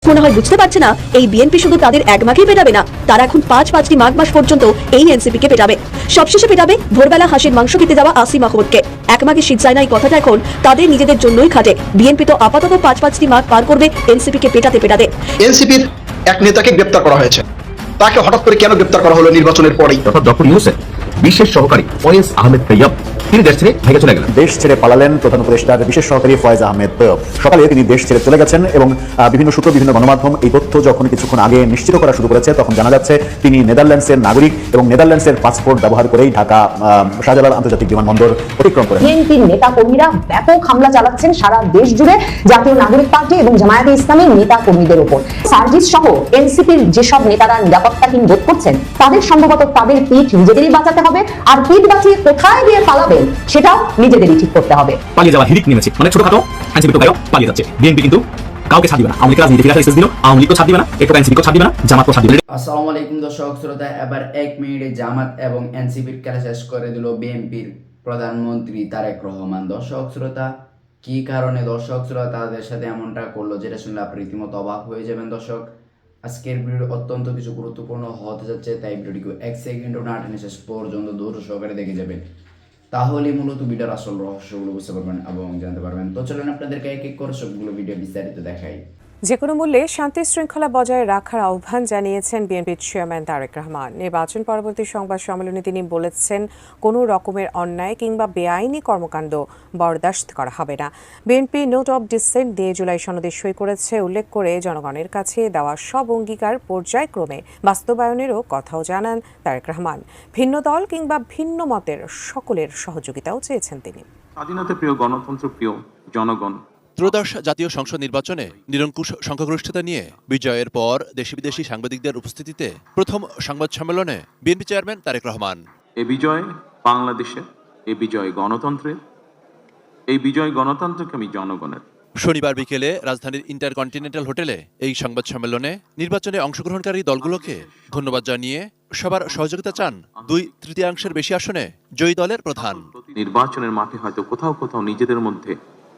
মনে হয় বুঝতে পারছে না এই বিএনপি শুধু তাদের এক মাকেই পেটাবে না, তারা এখন পাঁচটি মাঘ মাস পর্যন্ত এই এনসিপি কে পেটাবে। সবশেষে পেটাবে ভোরবেলা হাসির মাংস খেতে যাওয়া আসিফ মাহমুদকে। এক মাঘে শীত যায় না এই কথাটা এখন তাদের নিজেদের জন্যই খাটে। বিএনপি তো আপাতত পাঁচটি মাঘ পার করবে এনসিপি কে পেটাতে পেটাতে। এনসিপির এক নেতাকে গ্রেপ্তার করা হয়েছে, তাকে হঠাৎ করে কেন গ্রেপ্তার করা হলো নির্বাচনের পরেই? ডক্টর ইউনূসের বিশেষ সহকারী ফয়েজ আহমেদ তৈয়ব তিনি দেশ ছেড়ে ভেগে চলে গেলেন। দেশ ছেড়ে পালালেন প্রধান উপদেষ্টার বিশেষ সহকারী ফয়েজ আহমেদ তৈয়ব। সকালে তিনি দেশ ছেড়ে চলে গেছেন এবং বিভিন্ন সূত্র, বিভিন্ন গণমাধ্যম এই তথ্য যখন কিছুক্ষণ আগে নিশ্চিত করা শুরু করেছে, তখন জানা যাচ্ছে তিনি নেদারল্যান্ডসের নাগরিক এবং নেদারল্যান্ডসের পাসপোর্ট ব্যবহার করেই ঢাকা শাহজালাল আন্তর্জাতিক বিমানবন্দর অতিক্রম করেন। বিএনপির নেতা কর্মীরা ব্যাপক হামলা চালাচ্ছেন সারা দেশ জুড়ে জাতীয় নাগরিক পার্টি এবং জামায়াতে ইসলামীর নেতা কর্মীদের উপর। সার্জিস সহ এনসিপির যেসব নেতারা নিরাপত্তাহীন বোধ করছেন তাদের সম্ভবত তাদের পিঠ নিজেদেরই বাঁচাতে হবে, আর পিঠ বাঁচিয়ে কোথায় গিয়ে পালাবেন সেটাও নিজেদেরই ঠিক করতে হবে। পালিয়ে যাওয়ার হিড়িক নেমেছে, মানে ছোটখাটো আইনজীবী তো পালিয়ে যাচ্ছে। বিএনপি কিন্তু কাউকে ছাড় দিবে না। আওয়ামী লীগ রাজনীতি ফিরে এসেছিল, আওয়ামী লীগও ছাড় দিবে না, একটু এনসিপিকেও ছাড় দিবে না, জামাতও ছাড় দিবে না। আসসালামু আলাইকুম দর্শক শ্রোতা, এবার 1 মিনিটে জামাত এবং এনসিপির খেলা শেষ করে দিল বিএনপির প্রধানমন্ত্রী তারেক রহমান। দর্শক শ্রোতা, কি কারণে দর্শক শ্রোতা তাদের সাথে এমনটা করলো, যেটা শুনলে আপনি রীতিমতো অবাক হয়ে যাবেন। দর্শক, আজকের ভিডিও অত্যন্ত কিছু গুরুত্বপূর্ণ হতে যাচ্ছে, তাই ভিডিওটিকে 1 সেকেন্ডও না টেনে শেষ পর্যন্ত ধৈর্য সহকারে দেখে যাবেন, তাহলে মূলত ভিডিওর আসল রহস্যগুলো বুঝতে পারবেন এবং জানতে পারবেন। তো চলুন আপনাদেরকে এক এক করে সবগুলো ভিডিও বিস্তারিত দেখাই। যে কোনো মূল্যে শান্তি শৃঙ্খলা বজায় রাখার আহ্বান জানিয়েছেন বিএনপির চেয়ারম্যান তারেক রহমান। নির্বাচন পরবর্তী সংবাদ সম্মেলনে তিনি বলেছেন, কোনো রকমের অন্যায় কিংবা বেআইনি কর্মকাণ্ড বরদাস্ত করা হবে না। বিএনপি নোট অব ডিসেন্ট দিয়ে জুলাই সনদে সই করেছে, উল্লেখ করে জনগণের কাছে দেওয়া সব অঙ্গীকার পর্যায়ক্রমে বাস্তবায়নেরও কথাও জানান তারেক রহমান। ভিন্ন দল কিংবা ভিন্ন মতের সকলের সহযোগিতাও চেয়েছেন তিনি। স্বাধীনতা প্রিয়, গণতন্ত্র প্রিয় জনগণ ত্রয়োদশ জাতীয় সংসদ নির্বাচনে নিরঙ্কুশ সংখ্যাগরিষ্ঠতা নিয়ে বিজয়ের পর দেশি বিদেশি সাংবাদিকদের উপস্থিতিতে প্রথম সংবাদ সম্মেলনে বিএনপি চেয়ারম্যান তারেক রহমান। এই বিজয় বাংলাদেশের, এই বিজয় গণতন্ত্রের, এই বিজয় গণতন্ত্রকে আমি জনগণের। শনিবার বিকেলে রাজধানীর ইন্টারকন্টিনেন্টাল হোটেলে এই সংবাদ সম্মেলনে নির্বাচনে অংশগ্রহণকারী দলগুলোকে ধন্যবাদ জানিয়ে সবার সহযোগিতা চান 2/3 বেশি আসনে জয়ী দলের প্রধান। নির্বাচনের মাঠে হয়তো কোথাও কোথাও নিজেদের মধ্যে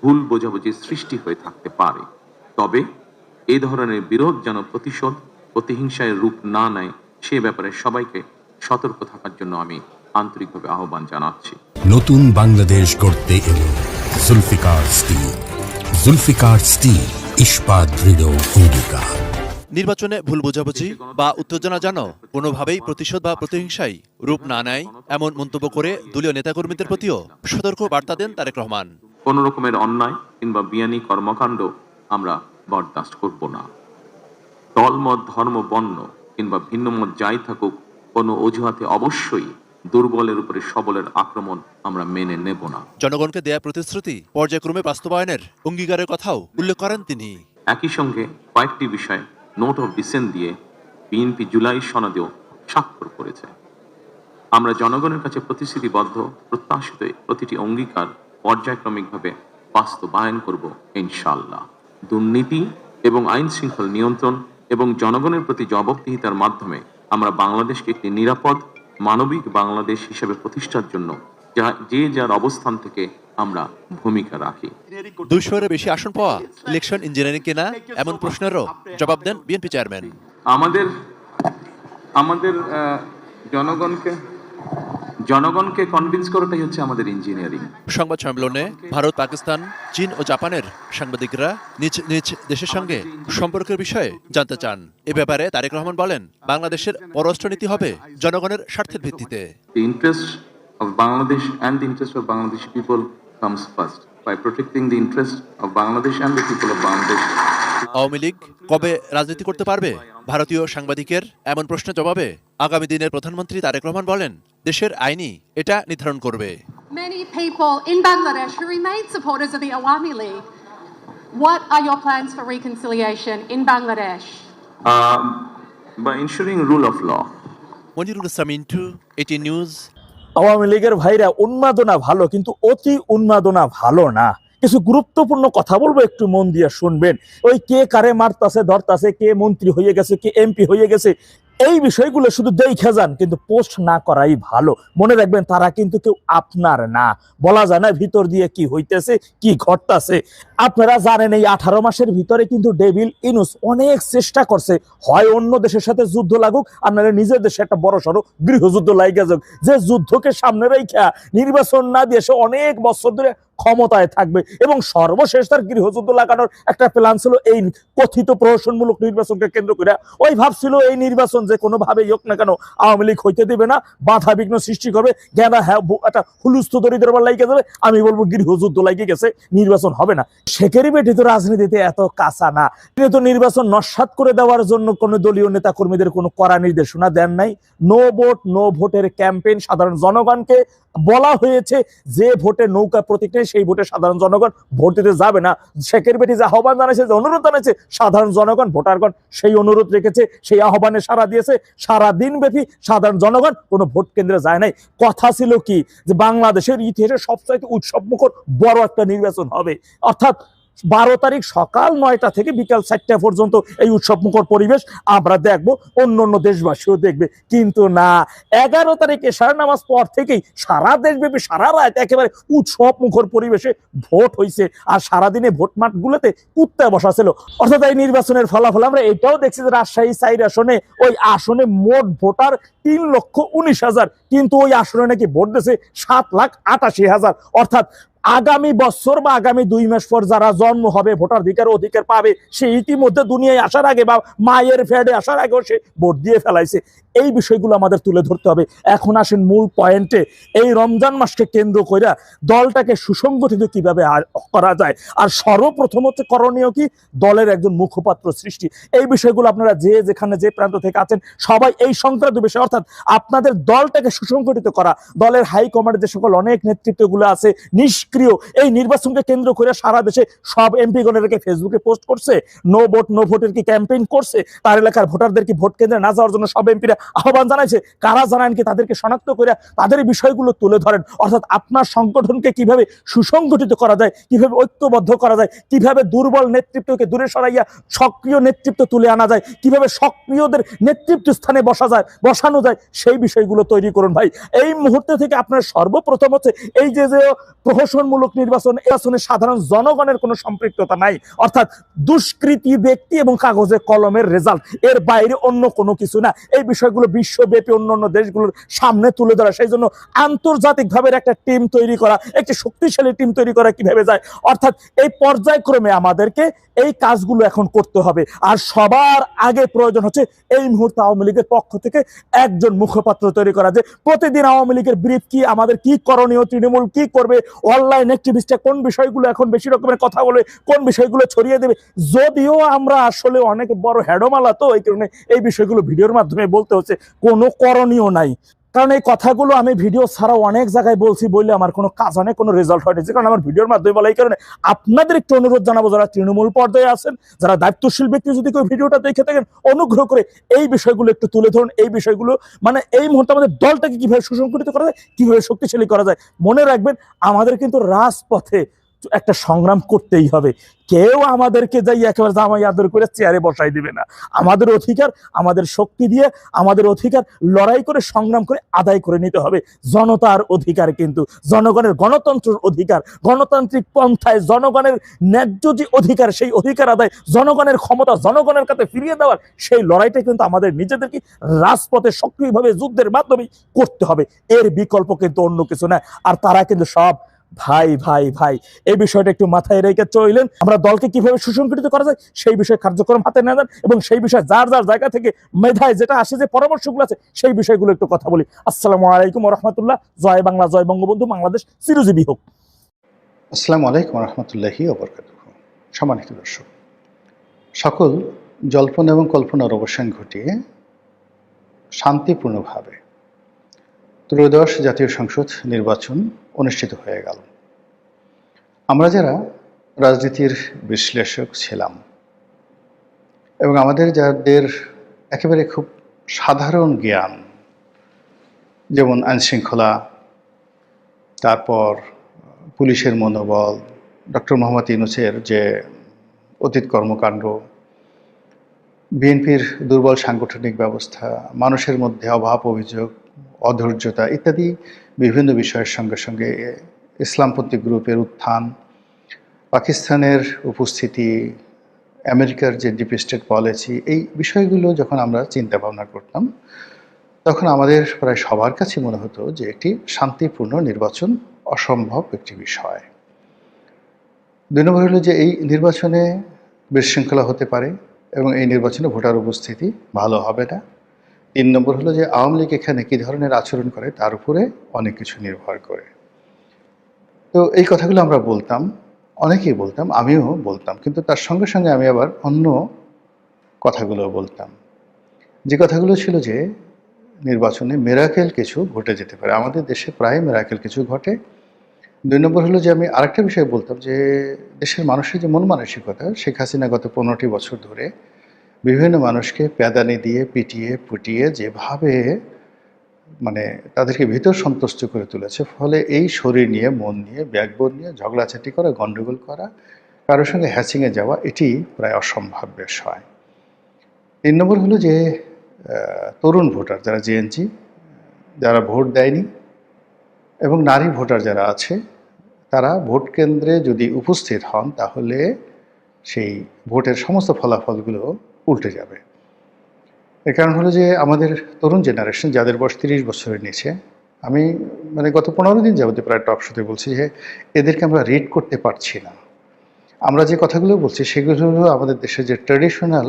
ভুল বোঝাবুঝির সৃষ্টি হয়ে থাকতে পারে, তবে এই ধরনের বিরোধ যেন প্রতিশোধ, প্রতিহিংসায় রূপ না নেয় সে ব্যাপারে সবাইকে সতর্ক থাকার জন্য আমি আন্তরিকভাবে আহ্বান জানাচ্ছি। নতুন বাংলাদেশ গড়তে এলো জুলফিকার স্টিল। জুলফিকার স্টিল, ইস্পাত দৃঢ় অঙ্গীকার। নির্বাচনে ভুল বোঝাবুঝি বা উত্তেজনা যেন কোনোভাবেই প্রতিশোধ বা প্রতিহিংসায় রূপ না নেয় এমন মন্তব্য করে দলীয় নেতাকর্মীদের প্রতিও সতর্ক বার্তা দেন তারেক রহমান। কোন রকমের অন্যায় কিংবা বিয়ানি কর্মকাণ্ড আমরা বরদাস্ত করব না। দলমত, ধর্ম, বর্ণ কিংবা ভিন্ন মত যাই থাকুক, কোনো অজুহাতে অবশ্যই দুর্বলের উপরে সবলের আক্রমণ আমরা মেনে নেব না। জনগণকে দেয়া প্রতিশ্রুতি পর্যায়ক্রমে বাস্তবায়নের অঙ্গীকারের কথাও উল্লেখ করেন তিনি। একই সঙ্গে কয়েকটি বিষয়ে নোট অফ ডিসেন্ট দিয়ে বিএনপি জুলাই সনদেও স্বাক্ষর করেছে। আমরা জনগণের কাছে প্রতিশ্রুতিবদ্ধ, প্রত্যাশিত প্রতিটি অঙ্গীকার পর্যায়ক্রমিকভাবে বাস্তবায়ন করব ইনশাআল্লাহ। দুর্নীতি এবং আইন শৃঙ্খলা নিয়ন্ত্রণ এবং জনগণের প্রতি জবাবদিহিতার মাধ্যমে আমরা বাংলাদেশকে একটি নিরাপদ, মানবিক বাংলাদেশ হিসেবে প্রতিষ্ঠার জন্য যে যার অবস্থান থেকে আমরা ভূমিকা রাখি। 200-এর বেশি আসন পাওয়া ইলেকশন ইঞ্জিনিয়ারিং কিনা এমন প্রশ্নেরও জবাব দেন বিএনপি চেয়ারম্যান। আমাদের জনগণকে কনভিন্স করাটাই হচ্ছে আমাদের ইঞ্জিনিয়ারিং। সংবাদ সম্মেলনে ভারত, পাকিস্তান, চীন ও জাপানের সাংবাদিকরা নিজ নিজ দেশের সঙ্গে সম্পর্কের বিষয়ে জানতে চান। এ ব্যাপারে তারেক রহমান বলেন, বাংলাদেশের পররাষ্ট্রনীতি হবে জনগণের স্বার্থের ভিত্তিতে। The interest of Bangladesh and the interest of Bangladeshi people comes first. By protecting the interest of Bangladesh and the people of Bangladesh. Awami League কবে রাজনীতি করতে পারবে? ভারতীয় সাংবাদিকের এমন প্রশ্নের জবাবে আগামী দিনের প্রধানমন্ত্রী তারেক রহমান বলেন, দেশের আইনই এটা নির্ধারণ করবে। Many people in Bangladesh who remain supporters of the Awami League. What are your plans for reconciliation in Bangladesh? By ensuring rule of law. Monirul Islam Mintu, ATN news. Awami লীগের ভাইরা উন্মাদনা ভালো, কিন্তু অতি উন্মাদনা ভালো না। কিছু গুরুত্বপূর্ণ কথা বলবো, একটু মন দিয়ে শুনবেন। ওই কে কারে মারতাছে, ধরতাছে, কে মন্ত্রী হয়ে গেছে, কে এমপি হয়ে গেছে, এই বিষয়গুলো শুধু দেখে যান, কিন্তু পোস্ট না করাই ভালো। মনে রাখবেন তারা কিন্তু কেউ আপনার না, বলা যায় না ভিতর দিয়ে কি হইতেছে কি ঘটতেছে। আপনারা জানেন এই 18 মাসের ভিতরে কিন্তু ডেভিল ইনুস অনেক চেষ্টা করছে, হয় অন্য দেশের সাথে যুদ্ধ লাগুক, আপনারা নিজের দেশে একটা বড় সড়ো গৃহযুদ্ধ লাইগা যাক, যে যুদ্ধকে সামনে রেখা নির্বাচন না দিয়ে সে অনেক বছর ধরে ক্ষমতায় থাকবে। এবং সর্বশেষ তার গৃহযুদ্ধ লাগানোর একটা প্ল্যান ছিল এই কথিত প্রহসনমূলক নির্বাচনকে কেন্দ্র করে। ওই ভাবছিল এই নির্বাচন যে কোনো ভাবে হোক না কেন আওয়ামী লীগ হইতে দেবে না, বাধা বিঘ্ন সৃষ্টি করবে, জ্ঞানা একটা হুলস্থ দরিদ্র লাগিয়ে যাবে। আমি বলবো গৃহযুদ্ধ লাগিয়ে গেছে, নির্বাচন হবে না। শেখেরই বেটি তো রাজনীতিতে এত কাঁচা না, তিনি তো নির্বাচন নস্যাৎ করে দেওয়ার জন্য কোনো দলীয় নেতা কর্মীদের কোনো কড়া নির্দেশনা দেন নাই। নো ভোট নো ভোটের ক্যাম্পেইন, সাধারণ জনগণকে বলা হয়েছে যে ভোটে নৌকা প্রতীক নেই সেই ভোটে সাধারণ জনগণ ভোট দিতে যাবে না। শেখের বেটি যে আহ্বান জানাইছে, যে অনুরোধ জানাইছে, সাধারণ জনগণ ভোটারগণ সেই অনুরোধ রেখেছে, সেই আহ্বানে সাড়া দিয়েছে। সারা দিন ব্যাপী সাধারণ জনগণ কোনো ভোট কেন্দ্রে যায় নাই। কথা ছিল কি যে বাংলাদেশের ইতিহাসে সবচাইতে উৎসবমুখর বড় একটা নির্বাচন হবে, অর্থাৎ 12 তারিখ সকাল 9টা থেকে বিকাল 4টা পর্যন্ত এই উৎসবমুখর পরিবেশ আমরা দেখবো, অন্য অন্য দেশবাসীও দেখবে। কিন্তু না, 11 তারিখে এশার নামাজ পর থেকেই সারা দেশব্যাপী সারা রাত একেবারে উৎসবমুখর পরিবেশে ভোট হয়েছে। আর সারাদিনে ভোট মাঠগুলোতে কুত্তা বসা ছিল। অর্থাৎ এই নির্বাচনের ফলাফল আমরা এটাও দেখছি যে রাজশাহী 4 আসনে, ওই আসনে মোট ভোটার 3,19,000, কিন্তু ওই আসনে নাকি ভোট দিয়েছে 7,88,000। অর্থাৎ আগামী বছর বা আগামী 2 মাস পর যারা জন্ম হবে, অধিকার পাবে, সে ইতিমধ্যে দুনিয়ায় আসার আগে বা মায়ের ফ্যাডে আসার আগেও সে ভোট দিয়ে ফেলাইছে। এই বিষয়গুলো আমাদের তুলে ধরতে হবে। এখন আসেন মূল পয়েন্টে। এই রমজান মাসকে কেন্দ্র করে দলটাকে সুসংগঠিত কিভাবে করা যায়, আর সর্বপ্রথম হচ্ছে করণীয় কি, দলের একজন মুখপাত্র সৃষ্টি। এই বিষয়গুলো আপনারা যে যেখানে যে প্রান্ত থেকে আছেন সবাই এই সংক্রান্ত বিষয়, অর্থাৎ আপনাদের দলটাকে সুসংগঠিত করা। দলের হাইকমান্ডে যে সকল অনেক নেতৃত্বগুলো আছে নিষ্ক্রিয়, এই নির্বাচনকে কেন্দ্র করে সারা দেশে সব এমপিগণেরকে ফেসবুকে পোস্ট করছে, নো ভোট নো ভোটের কি ক্যাম্পেইন করছে, তার এলাকার ভোটারদের কি ভোট কেন্দ্রে না যাওয়ার জন্য সব এমপিরা আহ্বান জানাইছে। কারা জানান কি তাদেরকে শনাক্ত করে তাদের বিষয়গুলো তুলে ধরেন। অর্থাৎ আপনার সংগঠনকে কিভাবে সুসংগঠিত করা যায়, কিভাবে ঐক্যবদ্ধ করা যায়, কিভাবে দুর্বল নেতৃত্বকে দূরে সরাইয়া সক্রিয় নেতৃত্ব তুলে আনা যায়, কিভাবে সক্রিয়দের নেতৃত্ব স্থানে বসানো যায়, সেই বিষয়গুলো তৈরি করুন ভাই। এই মুহূর্তে থেকে আপনার সর্বপ্রথম হচ্ছে এই যে প্রহসনমূলক নির্বাচন, এই আসনে সাধারণ জনগণের কোনো সম্পৃক্ততা নাই। অর্থাৎ দুষ্কৃতী ব্যক্তি এবং কাগজে কলমের রেজাল্ট, এর বাইরে অন্য কোনো কিছু না। এই বিষয়গুলো বিশ্বব্যাপী অন্যান্য দেশগুলোর সামনে তুলে ধরা, সেই জন্য আন্তর্জাতিকভাবে একটা টিম তৈরি করা, একটি শক্তিশালী টিম তৈরি করা কিভাবে যায়, অর্থাৎ এই পর্যায়ক্রমে আমাদেরকে এই কাজগুলো এখন করতে হবে। আর সবার আগে প্রয়োজন হচ্ছে এই মুহূর্তে আওয়ামী লীগের পক্ষ থেকে একজন মুখপাত্র তৈরি করা, যে প্রতিদিন আওয়ামী লীগের ব্রিফ কি, আমাদের কি করণীয়, তৃণমূল কি করবে, অনলাইন অ্যাক্টিভিস্টরা কোন বিষয়গুলো এখন বেশি রকমের কথা বলে, কোন বিষয়গুলো ছড়িয়ে দেবে। যদিও আমরা আসলে অনেক বড় হেডমালা, তো এই কারণে এই বিষয়গুলো ভিডিওর মাধ্যমে বলতে হচ্ছে, কোনো করণীয় নাই। কারণ এই কথাগুলো আমি ভিডিও ছাড়াও অনেক জায়গায় বলছি, বললে আমার কোনো কাজ হয় না, কোনো রেজাল্ট হয়নি, যে কারণে আমার ভিডিওর মাধ্যমে বলা। এই কারণে আপনাদের একটু অনুরোধ জানাবো, যারা তৃণমূল পর্যায়ে আছেন, যারা দায়িত্বশীল ব্যক্তি, যদি কেউ ভিডিওটা দেখে থাকেন, অনুগ্রহ করে এই বিষয়গুলো একটু তুলে ধরুন। এই বিষয়গুলো মানে এই মুহূর্তে আমাদের দলটাকে কিভাবে সুসংগঠিত করা যায়, কিভাবে শক্তিশালী করা যায়। মনে রাখবেন আমাদের কিন্তু রাজপথে একটা সংগ্রাম করতেই হবে। কেউ আমাদেরকে যাই একেবারে জামাই আদর করে চেয়ারে বসাই দিবে না। আমাদের অধিকার, আমাদের শক্তি দিয়ে আমাদের অধিকার লড়াই করে সংগ্রাম করে আদায় করে নিতে হবে। জনতার অধিকার কিন্তু জনগণের, গণতন্ত্রের অধিকার, গণতান্ত্রিক পন্থায় জনগণের ন্যায্য যে অধিকার, সেই অধিকার আদায়, জনগণের ক্ষমতা জনগণের কাছে ফিরিয়ে দেওয়ার সেই লড়াইটা কিন্তু আমাদের নিজেদেরকে রাজপথে সক্রিয়ভাবে যুদ্ধের মাধ্যমে করতে হবে। এর বিকল্প কিন্তু অন্য কিছু না। আর তারা কিন্তু সব ভাই ভাই ভাই, এই বিষয়টা একটু মাথায় রেখে চললেন। আমরা দলকে কিভাবে সুসংগঠিত করা যায় সেই বিষয়ে কার্যক্রম হাতে নেন, এবং সেই বিষয়ে যার যার জায়গা থেকে মেধায় যেটা আসে, যে পরামর্শগুলো আছে, সেই বিষয়গুলো একটু কথা বলি। আসসালামু আলাইকুম ওয়া রাহমাতুল্লাহ। জয় বাংলা, জয় বঙ্গবন্ধু, বাংলাদেশ চিরজীবী হোক। আসসালামু আলাইকুম ওয়া রাহমাতুল্লাহি ওয়া বারাকাতুহু। সম্মানিত দর্শক, সকল জল্পনা এবং কল্পনার অবসান ঘটিয়ে শান্তিপূর্ণভাবে ত্রয়োদশ জাতীয় সংসদ নির্বাচন অনুষ্ঠিত হয়ে গেল। আমরা যারা রাজনীতির বিশ্লেষক ছিলাম এবং আমাদের যাদের একেবারে খুব সাধারণ জ্ঞান, যেমন আইনশৃঙ্খলা, তারপর পুলিশের মনোবল, ডক্টর মোহাম্মদ ইউনূসের যে অতীত কর্মকাণ্ড, বিএনপির দুর্বল সাংগঠনিক ব্যবস্থা, মানুষের মধ্যে অভাব, অভিযোগ, অধৈর্যতা ইত্যাদি বিভিন্ন বিষয়ের সঙ্গে সঙ্গে ইসলামপন্থী গ্রুপের উত্থান, পাকিস্তানের উপস্থিতি, আমেরিকার যে ডিপ স্টেট পলিসি, এই বিষয়গুলো যখন আমরা চিন্তা ভাবনা করতাম তখন আমাদের প্রায় সবার কাছে মনে হতো যে একটি শান্তিপূর্ণ নির্বাচন অসম্ভব একটি বিষয়। 2 নম্বর হলো যে এই নির্বাচনে বিশৃঙ্খলা হতে পারে এবং এই নির্বাচনে ভোটার উপস্থিতি ভালো হবে না। 3 নম্বর হলো যে আওয়ামী লীগ এখানে কী ধরনের আচরণ করে তার উপরে অনেক কিছু নির্ভর করে। তো এই কথাগুলো আমরা বলতাম, অনেকেই বলতাম, আমিও বলতাম, কিন্তু তার সঙ্গে সঙ্গে আমি আবার অন্য কথাগুলো বলতাম, যে কথাগুলো ছিল যে নির্বাচনে মিরাকেল কিছু ঘটে যেতে পারে। আমাদের দেশে প্রায় মিরাকেল কিছু ঘটে। 2 নম্বর হলো যে আমি আরেকটা বিষয় বলতাম যে দেশের মানুষের যে মন মানসিকতা, শেখ হাসিনা গত 15টি বছর ধরে বিভিন্ন মানুষকে প্যাদানি দিয়ে পিটিয়ে পুটিয়ে যেভাবে মানে তাদেরকে ভিতর সন্তুষ্ট করে তুলেছে, ফলে এই শরীর নিয়ে, মন নিয়ে, ব্যাকবোন নিয়ে ঝগড়াঝাটি করা, গণ্ডগোল করা, কারোর সঙ্গে হ্যাচিংয়ে যাওয়া, এটি প্রায় অসম্ভব বিষয়। 3 নম্বর হলো যে তরুণ ভোটার যারা জেএনজি, যারা ভোট দেয়নি, এবং নারী ভোটার যারা আছে, তারা ভোট কেন্দ্রে যদি উপস্থিত হন তাহলে সেই ভোটের সমস্ত ফলাফলগুলো উল্টে যাবে। এর কারণ হলো যে আমাদের তরুণ জেনারেশন যাদের বয়স 30 বছরের নিচে, আমি মানে গত 15 দিন যাবতীয় প্রায় টক শোতে বলছি যে এদেরকে আমরা রিড করতে পারছি না। আমরা যে কথাগুলো বলছি সেগুলো হলো আমাদের দেশে যে ট্র্যাডিশনাল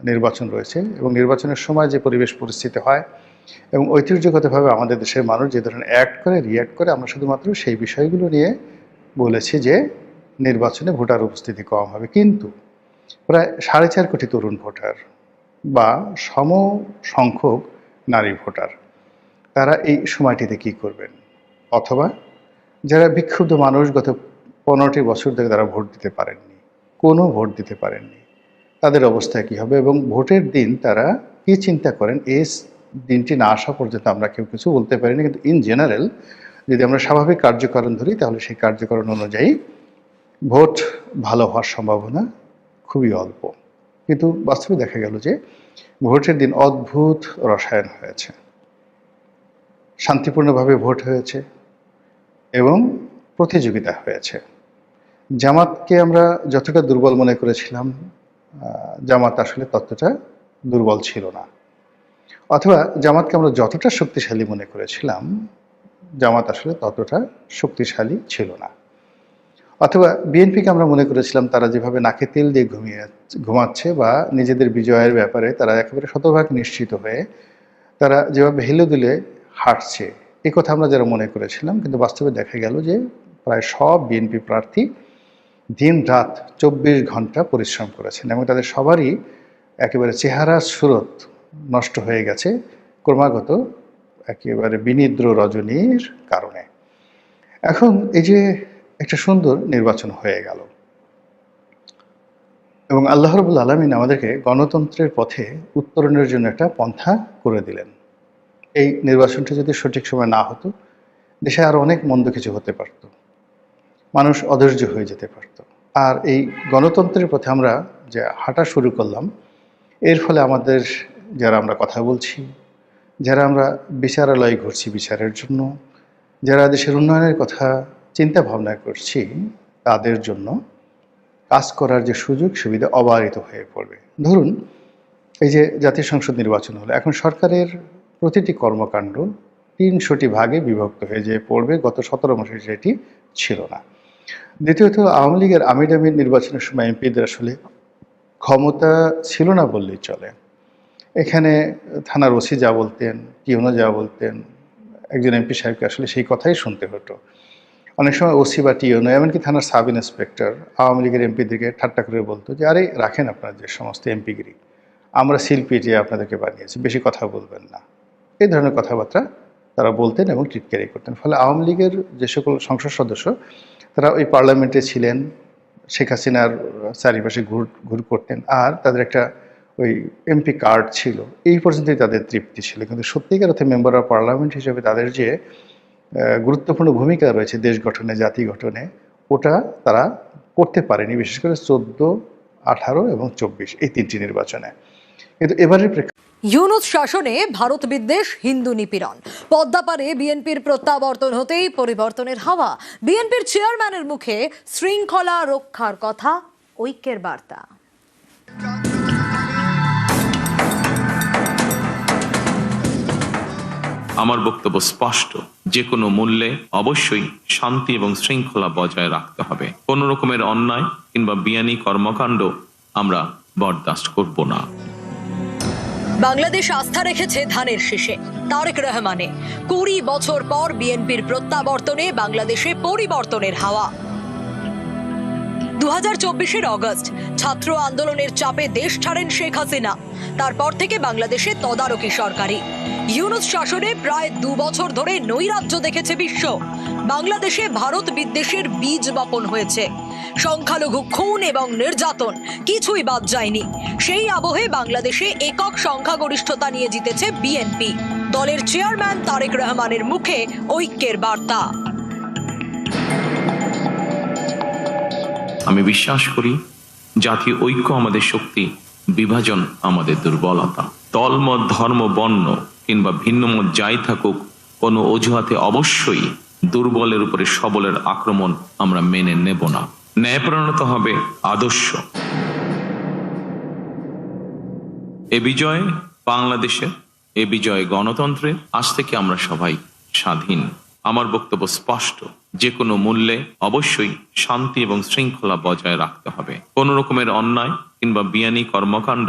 নির্বাচন রয়েছে এবং নির্বাচনের সময় যে পরিবেশ পরিস্থিতি হয় এবং ঐতিহ্যগতভাবে আমাদের দেশের মানুষ যে ধরনের অ্যাক্ট করে, রিয়্যাক্ট করে, আমরা শুধুমাত্র সেই বিষয়গুলো নিয়ে বলেছি যে নির্বাচনে ভোটার উপস্থিতি কম হবে। কিন্তু প্রায় 4.5 কোটি তরুণ ভোটার বা সম সংখ্যক নারী ভোটার, তারা এই সময়টিতে কী করবেন? অথবা যারা বিক্ষুব্ধ মানুষ গত 15টি বছর ধরে তারা ভোট দিতে পারেননি, কোনো ভোট দিতে পারেননি, তাদের অবস্থা কী হবে এবং ভোটের দিন তারা কী চিন্তা করেন, এই দিনটি না আসা পর্যন্ত আমরা কেউ কিছু বলতে পারিনি। কিন্তু ইন জেনারেল যদি আমরা স্বাভাবিক কার্যকরণ ধরি তাহলে সেই কার্যকরণ অনুযায়ী ভোট ভালো হওয়ার সম্ভাবনা খুবই অল্প। কিন্তু বাস্তবে দেখা গেল যে ভোটের দিন অদ্ভুত রসায়ন হয়েছে, শান্তিপূর্ণভাবে ভোট হয়েছে এবং প্রতিযোগিতা হয়েছে। জামাতকে আমরা যতটা দুর্বল মনে করেছিলাম, জামাত আসলে ততটা দুর্বল ছিল না। অথবা জামাতকে আমরা যতটা শক্তিশালী মনে করেছিলাম, জামাত আসলে ততটা শক্তিশালী ছিল না। অথবা বিএনপিকে আমরা মনে করেছিলাম তারা যেভাবে নাকে তেল দিয়ে ঘুমাচ্ছে বা নিজেদের বিজয়ের ব্যাপারে তারা একেবারে শতভাগ নিশ্চিত হয়ে তারা যেভাবে হেলে দুলে হাঁটছে, এই কথা আমরা যারা মনে করেছিলাম, কিন্তু বাস্তবে দেখা গেল যে প্রায় সব বিএনপি প্রার্থী দিন রাত 24 ঘন্টা পরিশ্রম করেছেন এবং তাদের সবারই একেবারে চেহারা সুরত নষ্ট হয়ে গেছে ক্রমাগত একেবারে বিনিদ্র রজনীর কারণে। এখন এই যে একটা সুন্দর নির্বাচন হয়ে গেল এবং আল্লাহ রাব্বুল আলামিন আমাদেরকে গণতন্ত্রের পথে উত্তরণের জন্য একটা পন্থা করে দিলেন। এই নির্বাচনটা যদি সঠিক সময় না হতো, দেশে আরও অনেক মন্দ কিছু হতে পারত, মানুষ অধৈর্য হয়ে যেতে পারত। আর এই গণতন্ত্রের পথে আমরা যে হাঁটা শুরু করলাম, এর ফলে আমাদের যারা আমরা কথা বলছি, যারা আমরা বিচারালয়ে ঘুরছি বিচারের জন্য, যারা দেশের উন্নয়নের কথা চিন্তা ভাবনা করছি, তাদের জন্য কাজ করার যে সুযোগ সুবিধা অবারিত হয়ে পড়বে। ধরুন এই যে জাতীয় সংসদ নির্বাচন হলো, এখন সরকারের প্রতিটি কর্মকাণ্ড 300টি ভাগে বিভক্ত হয়ে যেয়ে পড়বে, গত 17 মাসে সেটি ছিল না। দ্বিতীয়ত আওয়ামী লীগের আমির নির্বাচনের সময় এমপিদের আসলে ক্ষমতা ছিল না বললেই চলে। এখানে থানার ওসি যা বলতেন, টিউনো যা বলতেন, একজন এমপি সাহেবকে আসলে সেই কথাই শুনতে হতো। অনেক সময় ওসি বা টিউনো, এমনকি থানার সাব ইন্সপেক্টর আওয়ামী লীগের এমপিদেরকে ঠাট্টা করে বলতো যে আরে রাখেন আপনার যে সমস্ত এমপিগিরি, আমরা সিল পিটিয়ে আপনাদেরকে বানিয়েছি, বেশি কথা বলবেন না। এই ধরনের কথাবার্তা তারা বলতেন এবং টিটকারি করতেন। ফলে আওয়ামী লীগের যে সকল সংসদ সদস্য তারা ওই পার্লামেন্টে ছিলেন, শেখ হাসিনার চারিপাশে ঘুর করতেন, আর তাদের একটা ওই এমপি কার্ড ছিল, এই পর্যন্তই তাদের তৃপ্তি ছিল। কিন্তু সত্যিকার অর্থে মেম্বার অফ পার্লামেন্ট হিসেবে তাদের যে গুরুত্বপূর্ণ ভূমিকা রয়েছে দেশ গঠনে, জাতি গঠনে, ওটা তারা করতে পারেনি, বিশেষ করে 14, 18 এবং 24 এই 3টি নির্বাচনে। কিন্তু এবারের ইউনূস শাসনে ভারত বিদ্বেষ, হিন্দু নিপীড়ন, পদ্মাপাড়ে বিএনপির প্রত্যাবর্তন হতেই পরিবর্তনের হাওয়া। বিএনপির চেয়ারম্যানের মুখে শৃঙ্খলা রক্ষার কথা, ঐক্যের বার্তা। আমার বক্তব্য স্পষ্ট, যে কোনো মূল্যে অবশ্যই শান্তি এবং শৃঙ্খলা বজায় রাখতে হবে। কোনো রকমের অন্যায় কিংবা বেআইনি কর্মকাণ্ড আমরা বরদাস্ত করব না। বাংলাদেশ আস্থা রেখেছে ধানের শীষে, তারেক রহমানে। 20 বছর পর বিএনপির প্রত্যাবর্তনে বাংলাদেশে পরিবর্তনের হাওয়া। 2024 অগস্ট ছাত্র আন্দোলনের চাপে দেশ ছাড়েন শেখ হাসিনা। তারপর থেকে বাংলাদেশে তদারকি সরকারি। ইউনূস শাসনে প্রায় 2 বছর ধরে নৈরাজ্য দেখেছে বিশ্ব। বাংলাদেশে ভারত বিদ্বেষের বীজ বপন হয়েছে। সংখ্যালঘু খুন এবং নির্যাতন কিছুই বাদ যায়নি। সেই আবহে বাংলাদেশে একক সংখ্যাগরিষ্ঠতা নিয়ে জিতেছে বিএনপি। দলের চেয়ারম্যান তারেক রহমানের মুখে ঐক্যের বার্তা। আমি বিশ্বাস করি, জাতীয় ঐক্য আমাদের শক্তি, বিভাজন আমাদের দুর্বলতা। দলমত, ধর্ম, বর্ণ কিংবা ভিন্নমত যাই থাকুক, কোনো অজুহাতে অবশ্যই দুর্বলের উপরে সবলের আক্রমণ আমরা মেনে নেব না। ন্যায়পরায়ণতা হবে আদর্শ। এ বিজয় বাংলাদেশের, এ বিজয় গণতন্ত্রের। আজ থেকে আমরা সবাই স্বাধীন। আমার বক্তব্য স্পষ্ট, যে কোনো মূল্যে অবশ্যই শান্তি এবং শৃঙ্খলা বজায় রাখতে হবে। কোনো রকমের অন্যায় কিংবা বেআইনি কর্মকাণ্ড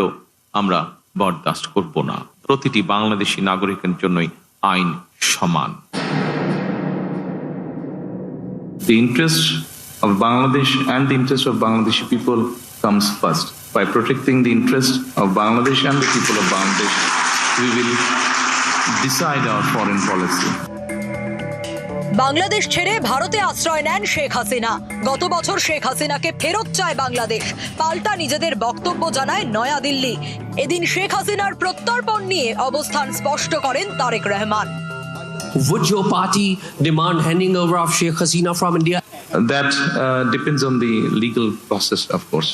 আমরা বরদাস্ত করব না। প্রতিটি বাংলাদেশী নাগরিকের জন্যই আইন সমান। The interest of Bangladesh and the interest of Bangladeshi people comes first. By protecting the interest of Bangladesh and the people of Bangladesh, we will decide our foreign policy. Bangladesh ছেড়ে ভারতে আশ্রয় নেন শেখ হাসিনা। গত বছর শেখ হাসিনাকে ফেরত চায় বাংলাদেশ। পাল্টা নিজেদের বক্তব্য জানায় নয়াদিল্লি। এদিন শেখ হাসিনার প্রত্যর্পণ নিয়ে অবস্থান স্পষ্ট করেন Tarique Rahman. Would your party demand handing over of Sheikh Hasina from India? That depends on the legal process, of course.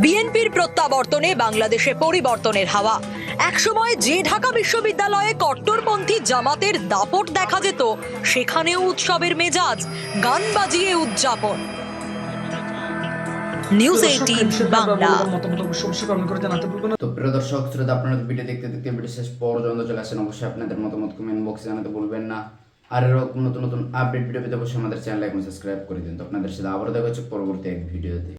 বিএনপির প্রত্যাবর্তনে বাংলাদেশে পরিবর্তনের হাওয়া। একসময় যে ঢাকা বিশ্ববিদ্যালয়ে কট্টরপন্থী জামাতের দাপট দেখা যেত, সেখানেও উৎসবের মেজাজ, গান বাজিয়ে উদযাপন। নিউজ 18 বাংলা। তো প্রিয় দর্শক শ্রোতা, আপনারা ভিডিও দেখতে দেখতে ভিডিও শেষ পর্যন্ত চলে আসেন। অবশ্যই আপনাদের মতামত কমেন্ট বক্সে জানাতে ভুলবেন না। আর এরকম নতুন নতুন আপডেট ভিডিও পেতে অবশ্যই আমাদের চ্যানেল এখন সাবস্ক্রাইব করে দিন। তো আপনাদের সাথে আবারও দেখা হচ্ছে পরবর্তী এক ভিডিওতে।